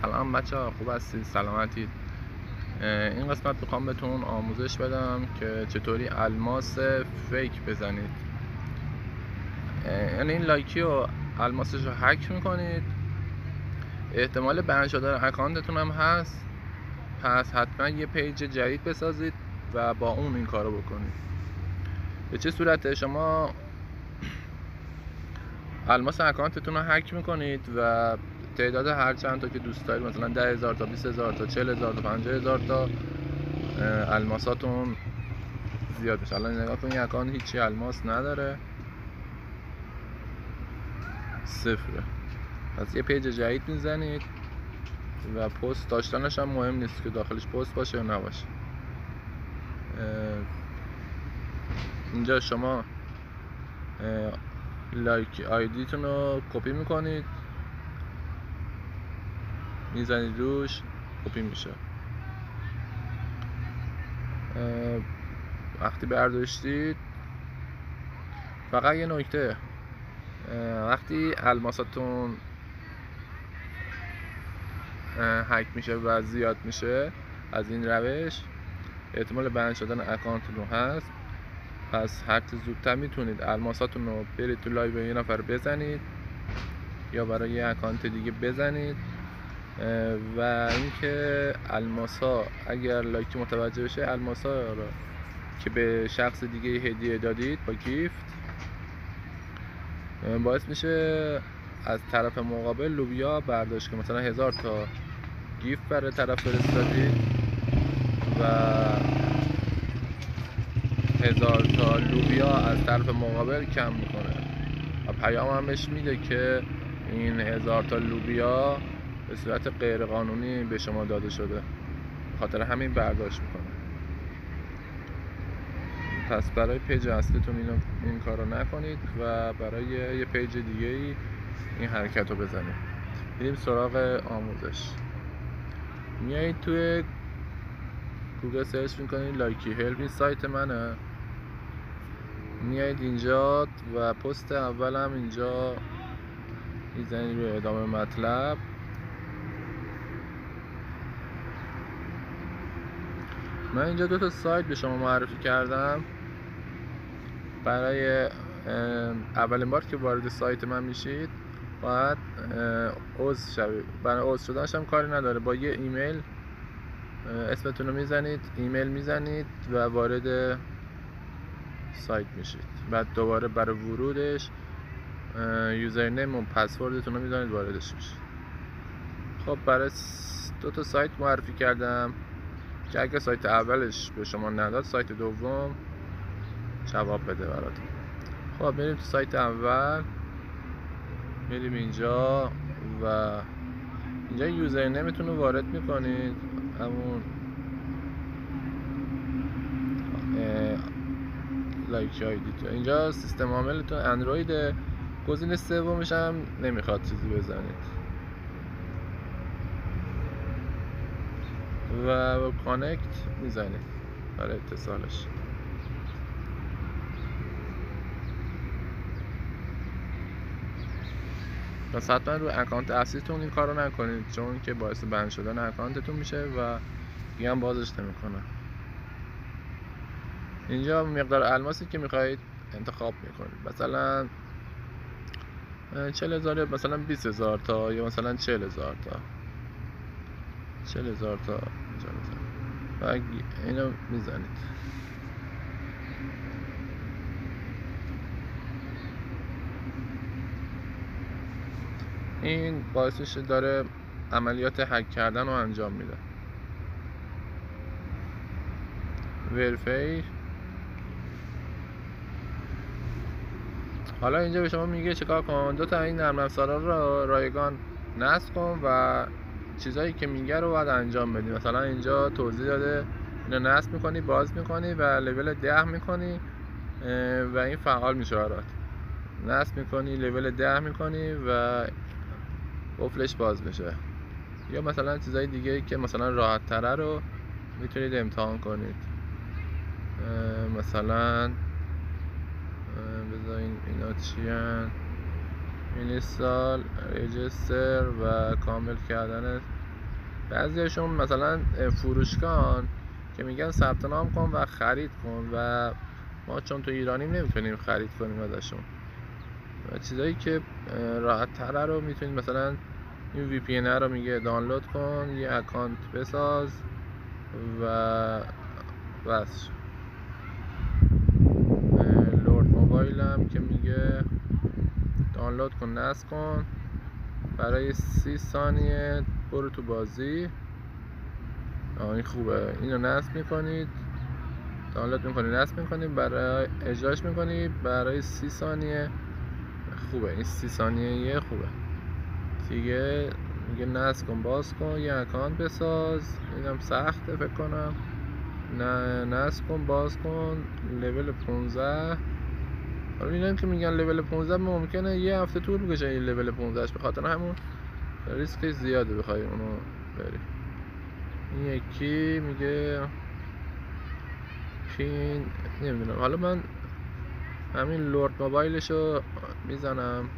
سلام بچه‌ها، خوب هستید؟ سلامتید؟ این قسمت میخوام بهتون آموزش بدم که چطوری الماس فیک بزنید. یعنی این لایکی و الماسش رو هک میکنید، احتمال بند شدن اکانتتون هم هست، پس حتما یه پیج جدید بسازید و با اون این کارو بکنید. به چه صورته؟ شما الماس اکانتتون رو هک میکنید و تعداد هر چند تا که دوست دارید، مثلا 10,000 تا 20,000 تا 40,000 تا 50,000 تا الماساتون زیاد بشه. الان نگاه کن، این اکانت هیچی الماس نداره، صفره. پس یه پیج جدید میزنید و پست داشتنش هم مهم نیست که داخلش پست باشه یا نباشه. اینجا شما لایک آیدیتون رو کپی میکنید، میزنید روش، کپی میشه. وقتی برداشتید، فقط یه نکته، وقتی الماساتون هک میشه و زیاد میشه از این روش، احتمال بند شدن اکانتتون هست. پس هر چه زودتر میتونید الماساتون رو برید تو لایو یه نفر بزنید یا برای یه اکانت دیگه بزنید و اینکه الماسا اگر لایکی متوجه بشه، الماسا رو که به شخص دیگه هدیه دادید با گیفت، باعث میشه از طرف مقابل لوبیا برداشت که مثلا 1000 تا گیفت برای طرف فرستادید و 1000 تا لوبیا از طرف مقابل کم میکنه و پیام هم بهش میده که این 1000 تا لوبیا به صورت غیر قانونی به شما داده شده، خاطر همین برداشت میکنه. پس برای پیج اصلیتون این کارو نکنید و برای یه پیج دیگه این حرکت رو بزنید. بریم سراغ آموزش. میایید توی گوگل سرچ میکنید لایکی هلپ، این سایت منه. میایید اینجا و پست اولم اینجا میزنید روی ادامه مطلب. من اینجا 2 تا سایت به شما معرفی کردم. برای اولین بار که وارد سایت من میشید باید عضو شوید. برای عضو شدنش هم کاری نداره، با یه ایمیل اسمتون رو میزنید، ایمیل میزنید و وارد سایت میشید. بعد دوباره برای ورودش یوزرنیم و پسوردتون رو میزنید، واردش میشید. خب برای 2 تا سایت معرفی کردم که اگه سایت اولش به شما نداد، سایت دوم جواب بده براتون. خب میریم تو سایت اول، میریم اینجا و اینجا یوزرنیمتون رو وارد میکنید، همون لایک آیدیتون. اینجا سیستم عاملتون اندروید، گزینه سومش هم نمیخواد چیزی بزنید و با کانکت میزنید برای اتصالش. پس حتما رو اکانت اصلیتون این کارو نکنید، چون که باعث بند شدن اکانتتون میشه و دیگه هم بازش نمیکنه. اینجا مقدار الماسی که میخواهید انتخاب میکنید، مثلا 40,000 یا مثلا 20,000 تا یا مثلا 40,000 تا 40,000 تا و اینو میزنید. این باعثش داره عملیات هک کردن رو انجام میده. وریفای. حالا اینجا به شما میگه چیکار کن. 2 تا این نرم افزارا رو رایگان نصب کن و چیزایی که میگه رو باید انجام بدی. مثلا اینجا توضیح داده اینو نصب میکنی، باز میکنی و لول 10 میکنی و این فعال میشه برات. نصب میکنی، لول 10 میکنی و قفلش باز میشه. یا مثلا چیزای دیگه که مثلا راحت تره رو میتونید امتحان کنید. مثلا بذارین اینا چی هن؟ اینستال، رجستر و کامل کردن بعضیاشون مثلا فروشگاهن که میگن ثبت نام کن و خرید کن و ما چون تو ایرانیم نمیتونیم خرید کنیم ازشون و چیزایی که راحت تره رو میتونید مثلا این وی پی ان رو میگه دانلود کن، یه اکانت بساز و بس. لورد موبایل هم که میگه دانلود کن نصب کن برای 30 ثانیه برو تو بازی. این خوبه، اینو نصب میکنید، دانلود میکنید، نصب میکنید، برای اجراش میکنید برای 30 ثانیه. خوبه این 30 ثانیه خوبه دیگه. میگه نصب کن، باز کن، یه اکانت بساز. اینم سخته فکر کنم. نه نصب کن، باز کن، لول 15. حالا اینم که میگن لول 15 ممکنه یه هفته طول بکشه این لول 15ش، به خاطر همون ریسکش زیاده بخوای اونو بری. این یکی میگه پین نمیدونم، حالا من همین لورد موبایلشو میزنم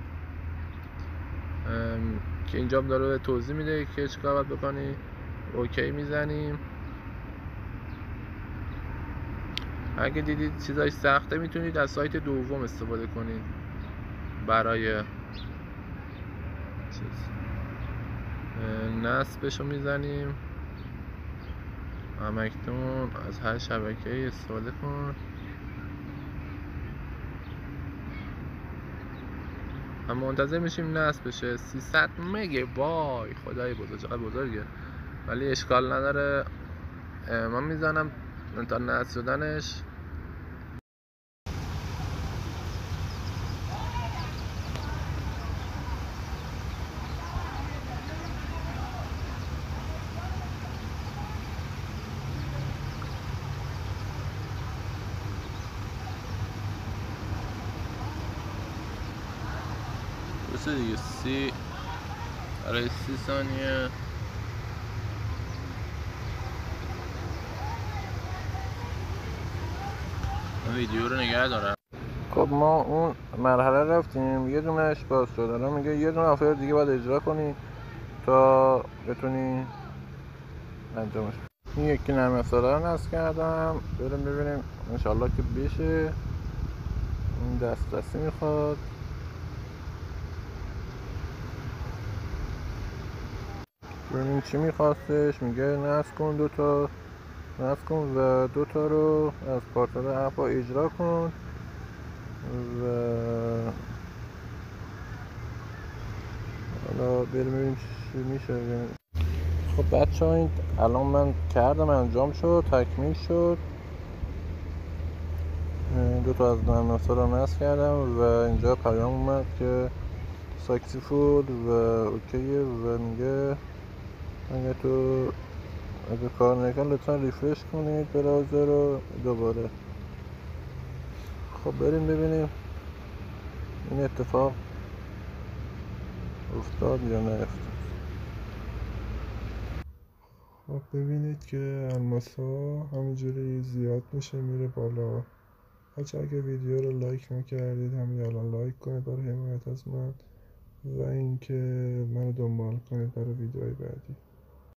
که اینجا داره توضیح میده که چیکار باید بکنی. اوکی میزنیم. اگه دیدید چیزای سخته میتونید از سایت دوم استفاده کنید برای چیز. نصبشو میزنیم. همکنون از هر شبکه استفاده کن. هم منتظر میشیم نصب بشه. 300 مگه، وای خدای بزرگ، چقدر بزرگه، ولی اشکال نداره. من میزنم تا نصب شدنش. بسه دیگه 30 برای 30 ثانیه. ویدیو رو نگه دارم. خب ما اون مرحله رفتیم، یه دونش باز شد. الان میگه یه دونه آفر دیگه باید اجرا کنی تا بتونی انجامش. این یکی نرم افزاره رو نصب کردم، بریم ببینیم انشالله که بشه. این دسترسی میخواد. ببینیم چی میخواستش. میگه نصب کن دوتا، نصب کن و دوتا رو از پارتنر اپ اجرا کن و حالا بریم ببینیم چی میشه. خب بچه ها این الان من کردم، انجام شد، تکمیل شد. دوتا از نرم افزار رو نصب کردم و اینجا پیام اومد که ساکسیفول و اوکیه و میگه اگه کار نکن لطفا ریفرش کنید براوزر رو دوباره. خب بریم ببینیم این اتفاق افتاد یا نه افتاد. خب ببینید که الماسا همینجوری زیاد میشه، میره بالا. بچه اگه ویدیو رو لایک نکردید همین الان لایک کنید برای حمایت از من و اینکه منو دنبال کنید برای ویدیوهای بعدی.